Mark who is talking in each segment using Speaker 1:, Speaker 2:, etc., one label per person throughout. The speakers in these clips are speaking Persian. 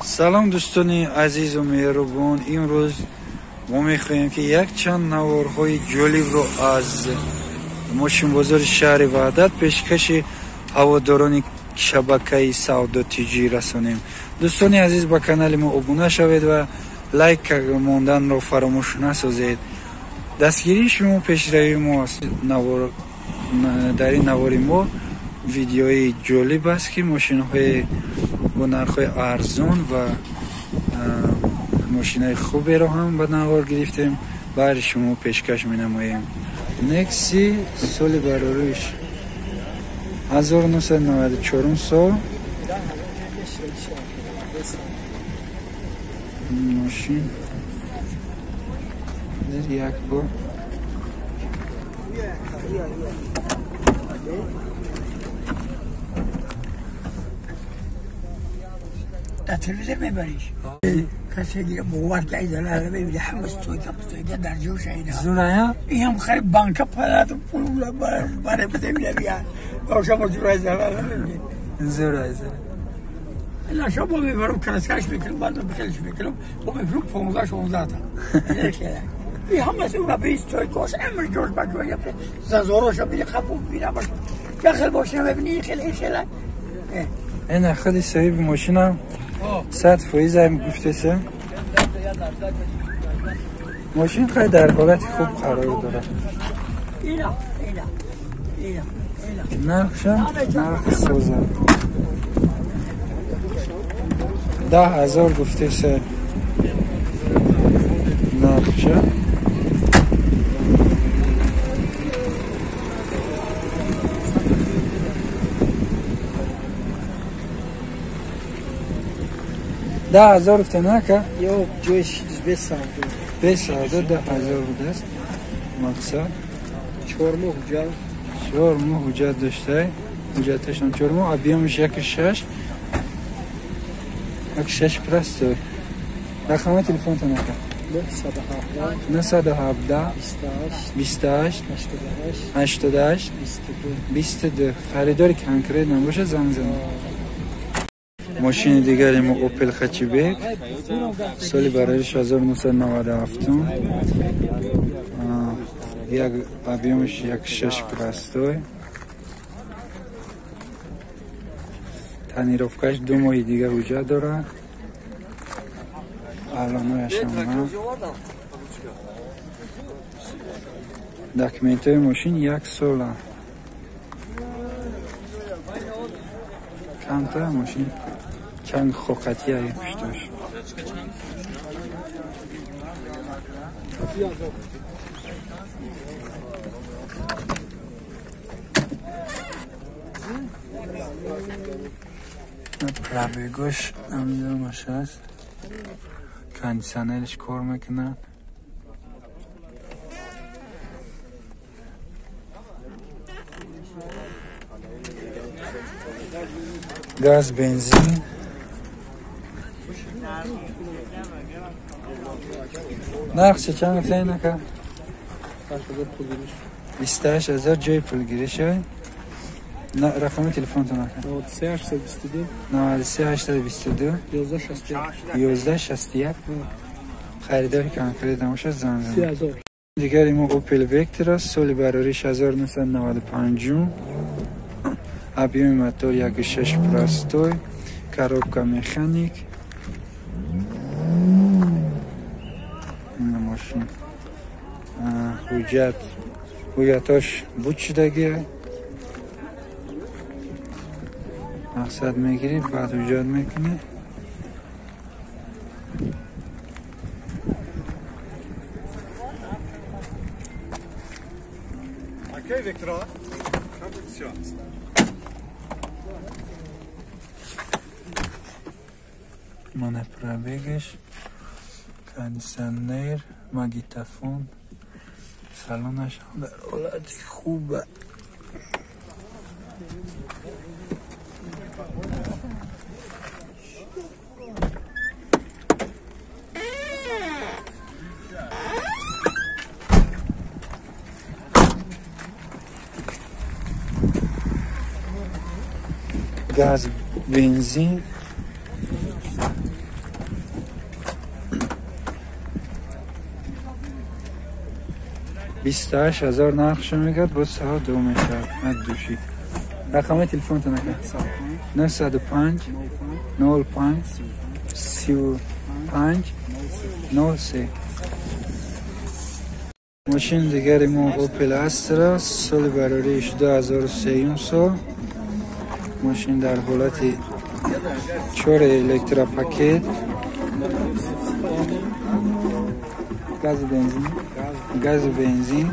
Speaker 1: سلام دوستان عزیز و مهربان. امروز ما میخواهیم که یک چند نوارهای جالب رو از ماشین بازار شهر وحدت پیشکش هواداران شبکه سودا تیجی رسانیم. دوستان عزیز با کانال ما ابونه شوید و لایک ماندن رو فراموش نسازید. دستگیری شما پیشروی ما در این نوار ما ویدیوی جالب است که ماشین های با نرخ ارزان و ماشین های خوبی رو هم به نوار گرفتیم برای شما پیشکش می نماییم. نکسی سال برارویش 1994 سال ماشین در یک بار
Speaker 2: در تلویزیون میبریش کسی دیگه باور که ایداله رو ببینه همه ستویده در جوش اینا
Speaker 1: زونه
Speaker 2: این هم خیلی بانک پلات و پول برای بده بیا باشا با جورای زلال رو ببینه
Speaker 1: زوره
Speaker 2: اینا شما میبرم کنسکش میکنم بعد بخیلش میکنم با میبرم 15-16 تا این همه از اون بیست توی کاش امر جوش بجوی زازوروش رو بیده خبون بیده باشه داخل باشیم ببینی خیلی
Speaker 1: این خودی صاحب ماشین هم 100% هم گفته سه ماشین خیلی در حالت خوب قرار داره.
Speaker 2: اینا
Speaker 1: نرخش هم نرخ سوزه 10,000 گفته سه نرخش 10,000 گفته نه که
Speaker 2: یا جوش 20
Speaker 1: 10,000 بوده است مقصد
Speaker 2: 4 ماه حجت
Speaker 1: 4 ماه حجت داشته حجتش هم 4 ماه ابیامش 1.6 پرست رقم تلفن تو نکن 917 28 88 22 خریداری کنکریت نباشه زنگ زن. ماشین دیگری ما اوپل خچیبک سالی برایش 1997 یک ابیامش 1.6 پرستوی تنیروفکش 2 ماه دیگه حجت داره علامه‌اش هم داکیومنت های ماشین 1 سال کمتر ماشین چند خوکتی هایی پشتاش پرابیگوش نمیدونم باشه هست کاندیشنرش کار میکنن گاز بنزین نرخ چند گفته نکن 28,000 جای پولگیری شوی رقم تلفن تو نکن 93-822 1161 خریداری کنکریت نماشه زن دیگری ما اوپل وکتر است سالی براریش 1995 ابیام موتور 1.6 پرستوی коробка مکانیک ماشین حجتاش بود شدگی مقصد میگیری بعد حجت میکنی من پرابیگش کاندیشنر ماگنیتوفون سالنش در حالت خوبه گاز بنزین 28000 نرخش میگرد با ساعت 2 میشه دوشی. رقم تلفن تو نکن 905 05 35 03. ماشین دیگری ما اوپل استرا، سال براریش 2003 سال. ماشین در حالت 4 الکترا پاکت، گاز بنزین.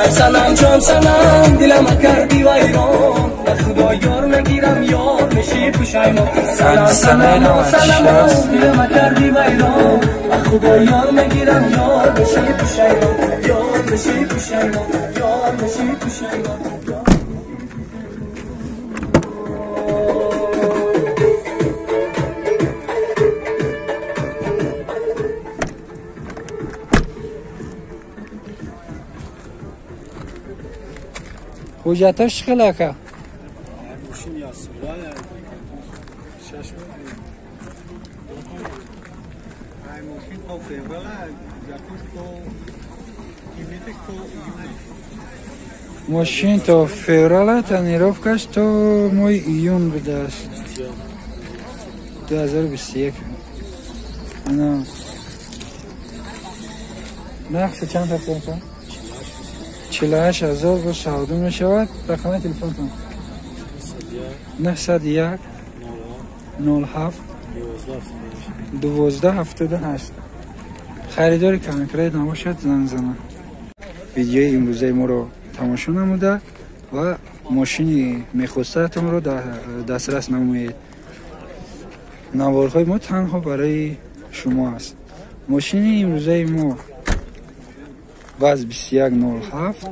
Speaker 3: سنم جان سنم دلم کردی ویران، خدا یار نگیرم یار میشی پشیمان. سنم دلم کردی ویران، خدا یار نگیرم یار میشی پشیمان، یار میشی پشیمان، یار میشی پشیمان.
Speaker 1: حجتش خیلی که ماشین تا فورال تنیروفکش تا مای ایون بده است 2021. انا نقص چند هفته میشه؟ 48000 با سعودو می شود. رقم تلفن کن 901 07 1278. خریداری کمی کرید نباشد زنگ زنه. ویدیوی امروزه ما رو تماشا نموده و ماشینی میخواستتون رو دسترس نموید. نوارهای ما تنها برای شما است. ماشین امروزه ما واز 2107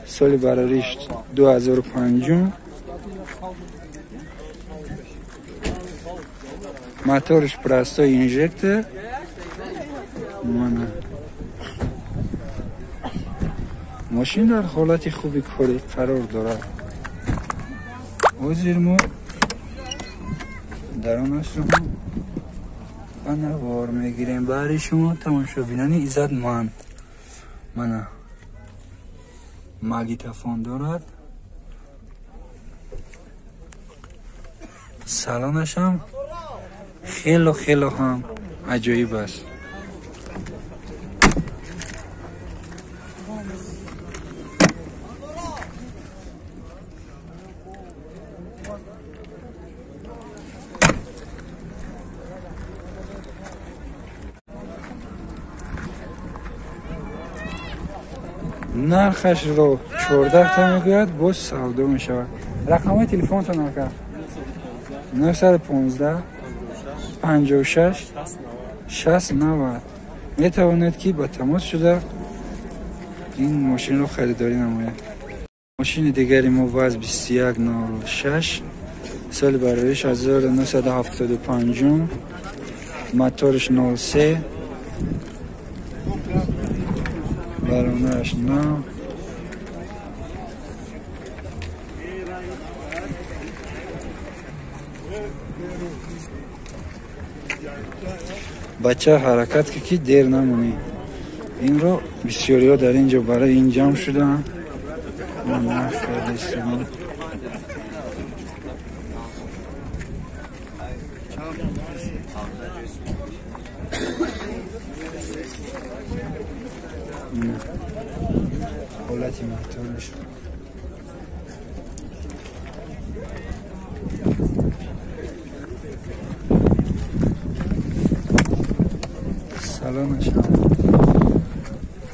Speaker 1: سال براریش 2005. موتورش پرستا اینژکتر. ماشین در حالت خوبی کاری قرار دارد. وزیر ما درانش رو و نوار میگیریم برای شما تماشا بینانی. عزت من ماگیتافون دارد. سالانش هم خیلی هم عجایب است. نرخش رو 14 تا میگوید با سعودو میشود. رقم تلفن تو نکرد 915 56 60 90. میتواند که با تماس شده این ماشین رو خریداری نماید. ماشین دیگری ما واز 2106 سال برایش 1975. موتورش 03. برانش نه. بچه حرکت که دیر نمونی. این رو بسیاری ها در اینجا برای این جمع شدن. من نفت کرده استمال حالتی محتولش سلامش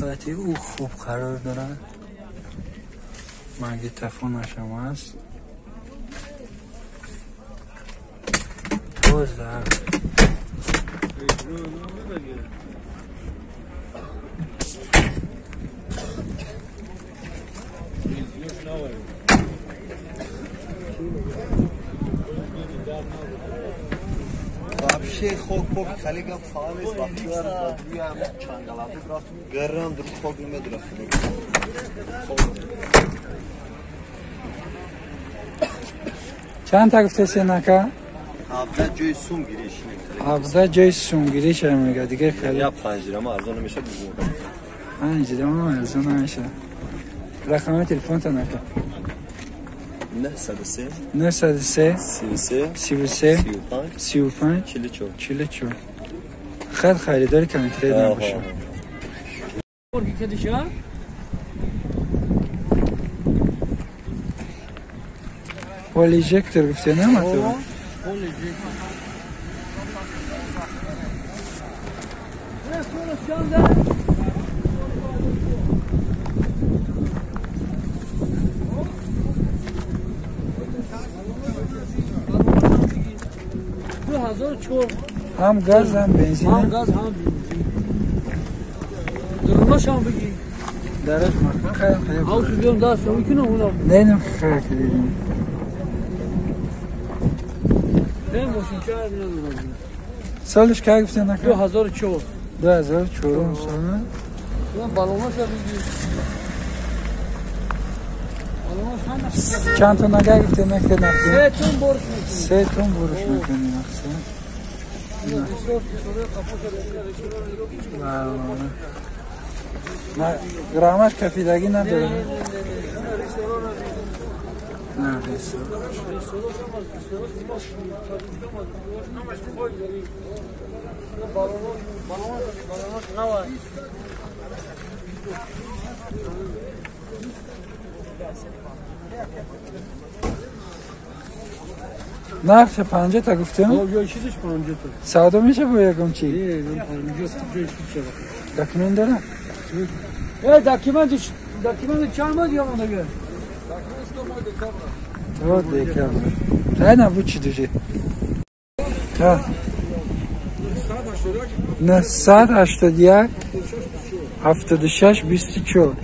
Speaker 1: حالتی او خوب قرار دارن. ماگیتافونش هم هست. توزر
Speaker 4: şey korkpok kaliga faiz bakıyor ya çangalada biraz garran dur korkmuyor dur.
Speaker 1: چند تا گفته سیناکا؟
Speaker 4: Abda Joysun girişini.
Speaker 1: Abda جای سونگیری شه میگه دیگه خیلی
Speaker 4: Ya panjurama arzon میشه بگو.
Speaker 1: پنج دام ارزون نمیشه. رقم تلفن تا نکن.
Speaker 4: Ne sadese?
Speaker 1: 903
Speaker 4: 33
Speaker 1: 33
Speaker 4: 35
Speaker 1: 35
Speaker 4: 44.
Speaker 1: 44 خیلی خریداری کمی ترید نباشه. پولیژکتر گفته نه تو؟ هم گاز هم بنزین
Speaker 2: هم gaz hem durmuş hem bigi.
Speaker 1: درش مکن خیلی
Speaker 2: Al şu diyorum daha sonra iki ne ona.
Speaker 1: نینم خیلی دیدیم
Speaker 2: Ben boşum çağır ne olur.
Speaker 1: سالش که گفته نکن؟
Speaker 2: 2004.
Speaker 1: 2004 ساله
Speaker 2: Ulan balona bigi. Balona
Speaker 1: چند تا نگه گفته نکن نکن؟
Speaker 2: 3 ton borç mu?
Speaker 1: 3 تن بروش میکنی اصلا نه گرامش کفیدگی نداره نه ریسو نقش 50 تا گفتم؟
Speaker 2: Görüşürüz pancıtı.
Speaker 1: ساده میشه با یکم چی؟ دکمن داره؟
Speaker 2: Dokümanı çağırma diyor ona göre.
Speaker 1: او دیگه نه bu چی دوشه؟ ها 981 76 24